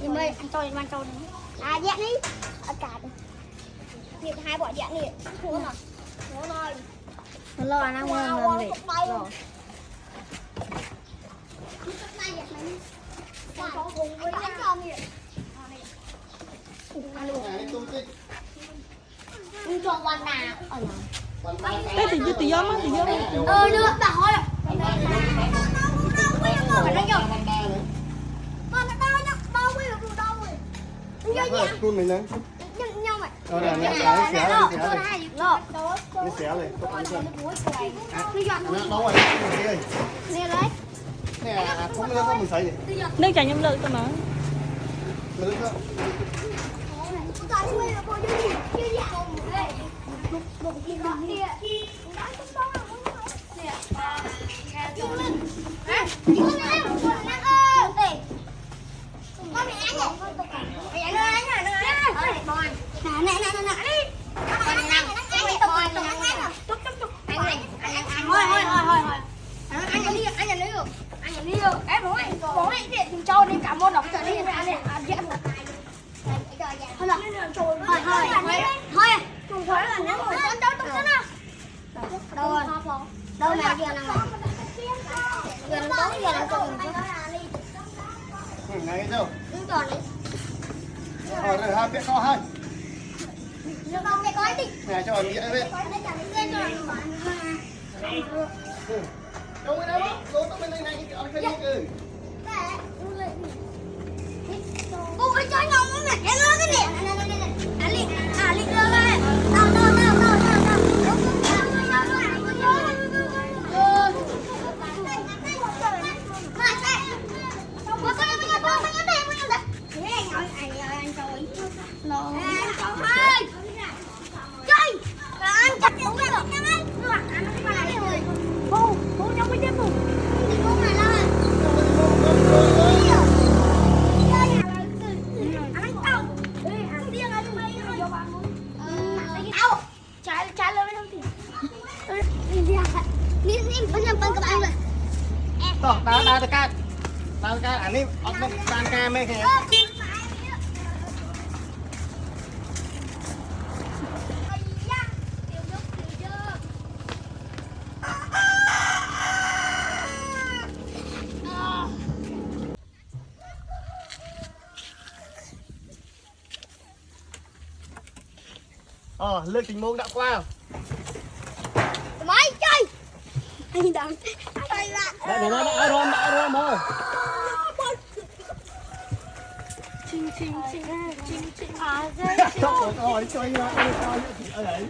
thì mày ăn trâu ăn trâu à dẹn đi cả thì hai bỏ dẹn đi thua rồi nó lo ăn ngon để lo cho quan nào Ê, tỷ gió má, đưa bà hỏi Cun mình đấy. nhau mày. Đó là nó xé này. Nó xé này, có ăn không? Nó rồi, đây. Nè đấy. Nè, không nước không mình sấy gì. nước chảy nhâm lượng tao nói. Nước không? Cho đi cả môn đọc trở đi ra này dễ một thôi là thôi là nắng rồi con cháu tung nào đâu rồi đâu mà giờ nào giờ nó tối giờ nó còn Ngày đâu? đúng rồi Rồi hai biết co hai. nó không cái gói đi Nè cho anh nghĩa đấy. Đâu cái đó, lố tao bên này này cái cái gì cô ơi cho nhau nó mẹ cái nữa cái nè Ali đưa đây đâu Toh, dah dekat. Dah dekat. Ini outlet ban kame kayaknya. Lượt tình môn đã qua. Mấy chơi. Anh đừng. Đã rom thôi. Chinh. À dây. Rồi chơi nó ở đấy.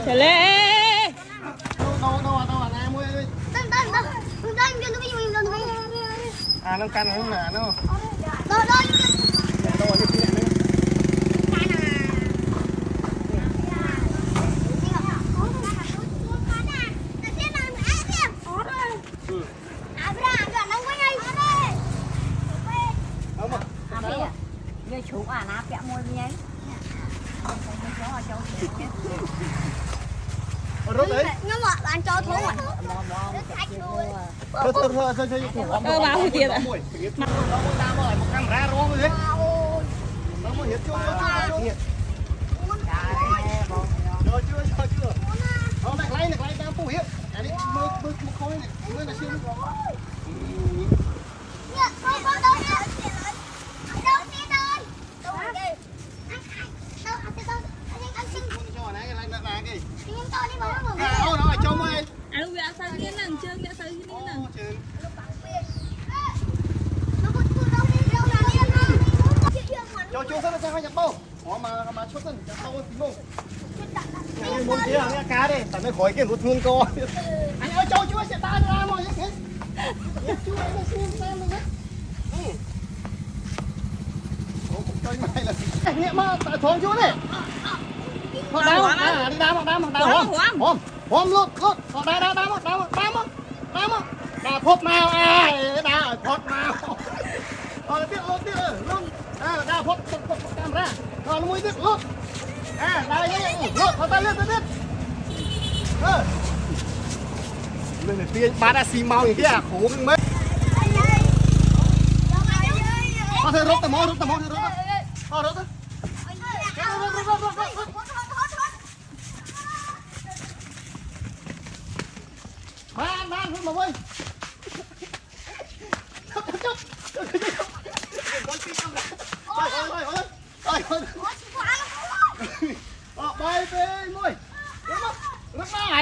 Trở lên. Đâu anh em ơi. Tân À nó căn không nè nó. Đâu Đâu như thế này. Như chú à nắp kẹo môi như ấy. Rốt đấy. Nhưng mà bạn cho thú à? Báo hồi tiền ạ. Nó một camera rong rồi đấy. Nó một hiệp chưa. Rồi chưa. Nó lại đang phủ hiệp. Anh đi mơ khối này, mơ là siêu. Cho chú rất là cho hai nhập bao. Mà chốt thân bao tí mông. Anh muốn kia nghe cá đi, tại mới khỏi kia một thương co. Anh ơi cho chú sẽ ta ra mọi cái. Chú ấy nó xuống xem luôn đấy. Chơi mày là nghĩa mà tại thốn chú này. Họ đá Hóm luôn. Họ đá đá phốt nào đá phốt nào. Tiếp luôn. Đá phốt camera. Rồi nó mới tiếp luôn. Đá đấy luôn, họ ta lên. này tiền bán đã xì mau như thế à khổ mấy thôi rút tao mỏ thôi rút man rút mà ơi bay về môi rút mà rút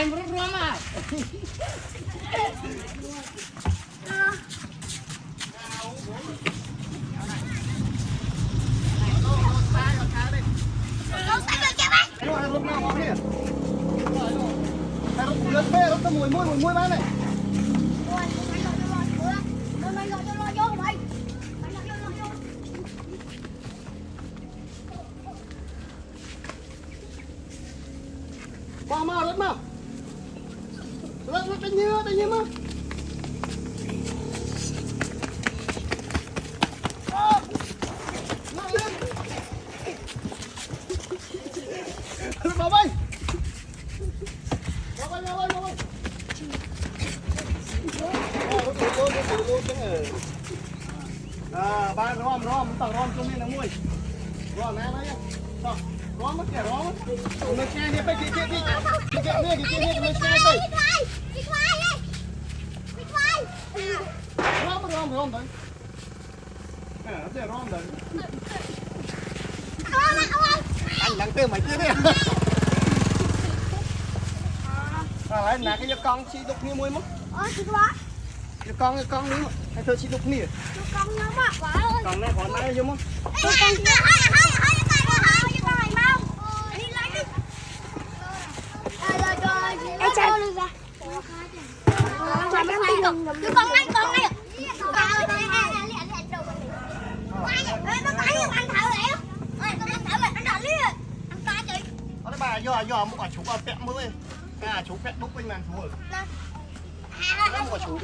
cái mùi bán này mau rút tay như mà vào bay ba rom tao rom cho nên là mui rom này đấy tao rom mất kẻ rom nó che đi bay kia nó che đây rom đấy nó sẽ rom đấy anh lắng tên mày kia đi đấy là cái con chi đục như muối mất con đi mà hay thôi chi đục nè con này còn này vô mất bà do một quả chú vào pẹt mới à chú pẹt đúc bên màn chú rồi nó một quả chú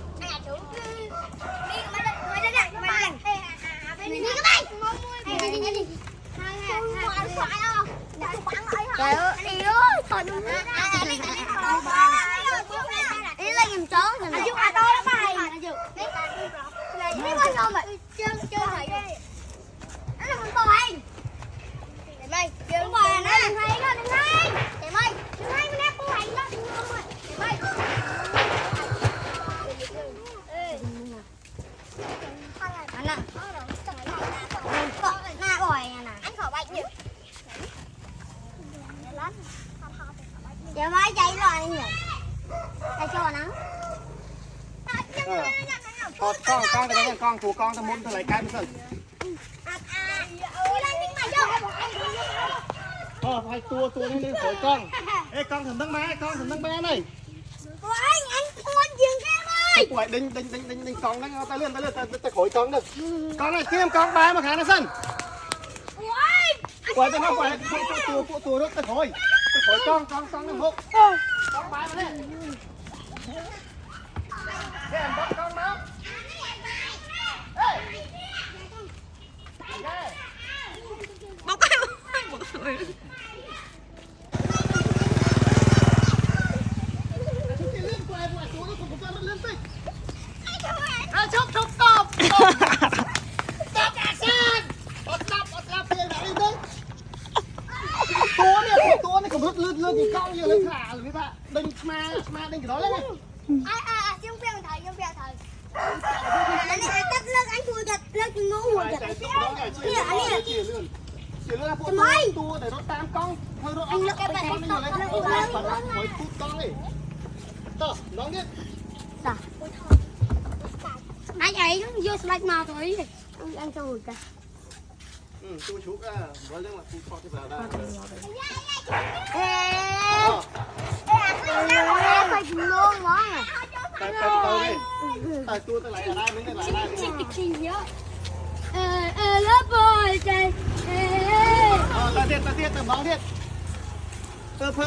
trời ơi đi ơi thôi đừng đi lên giùm chó giùm anh giúp anh đó bài mấy con mày chơi thầy nó là con bò anh mày chơi bò nó đừng hay đừng hay mày nép của hành đó mày anh à na bòi nè anh khỏi bay nhiều giờ mới chạy rồi nhỉ chạy cho nó con của con tao muốn tao lấy cái bây giờ phải tua lên khỏi con ê con thằng tăng ba này anh dừng cái ơi đinh con đấy tao lên tao khỏi con được con này kiếm con ba mà khá nó sân quay tao nó quay tua rất tao khỏi con nó hụt con ba mà đấy em bắt con nó bóc cái chụp stop tua này cũng lướt thì con như lên thả rồi bạn đinh ma đinh cái đó lên dương phèo thầy anh tắt lên anh thua giật lên cái ngủ rồi giật chỉ là phụ tua để nó tam con thôi rồi anh lắc cái con như lên hỏi tút con đi tao nói đi anh ấy vô slide màu thôi anh cho rồi cả tôi chú à với lưng là tôi cho cái vào đây phải ngon quá tại tôi lại ở đây mới lại đây lớp rồi trời ta tiết bóng thiết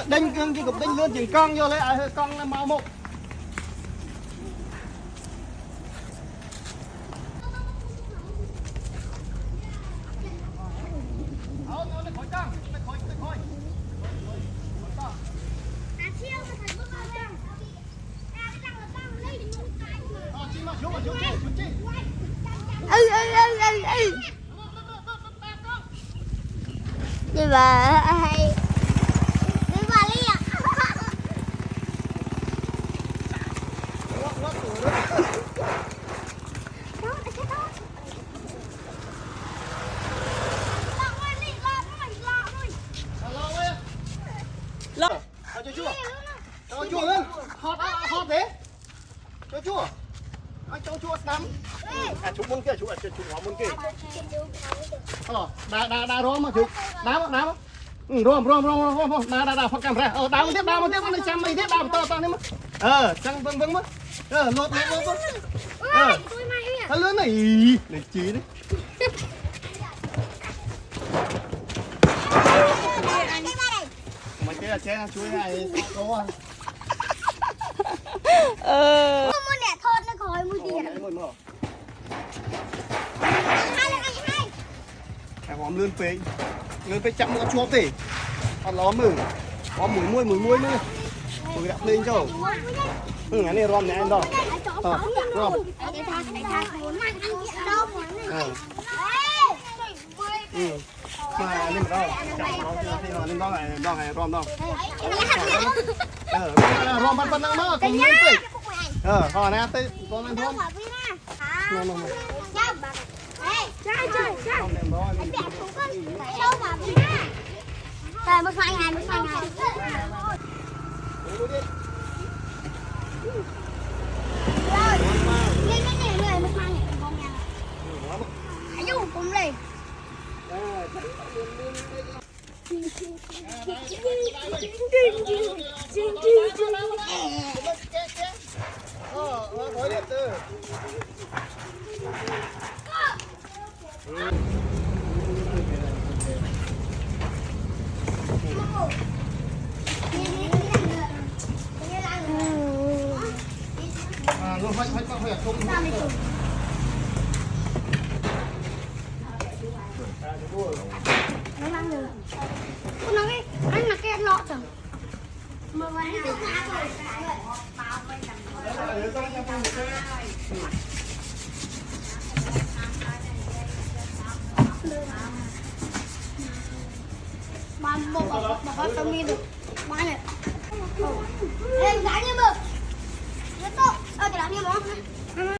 đánh cái cục đánh luôn chỉnh con vô lấy con màu một đi bà hay đi bà đi à Lọ. cho chua lên hot thế cho chua cho chua nắm chú muốn kia chú họ muốn kia đá rôm mà chú đá rôm đá phát camera đá một tiếp nó chăm mấy tiếp đá to đấy mà chăng vâng mất lột nó lớn này để chí đấy mày kia chế chú này có mua nè thôn nó coi mua tiền em hòm lươn phê chậm nó chua tỉ còn ló có mùi muôi nữa mùi đạp lên cho cái này rom này anh đó rom mà lên đó lên đó này rom đó rom bắt năng nó cùng lên tỉ họ nè tỉ con lên rom rồi một phanh này rồi lên cái này một phanh này con nhà hãy dùng cùng đi khói đẹp tư luôn phải không nó đang được con nói anh là cái lọ rồi mà một tao mi được ba này em gái như mực rất tốt cái đó như món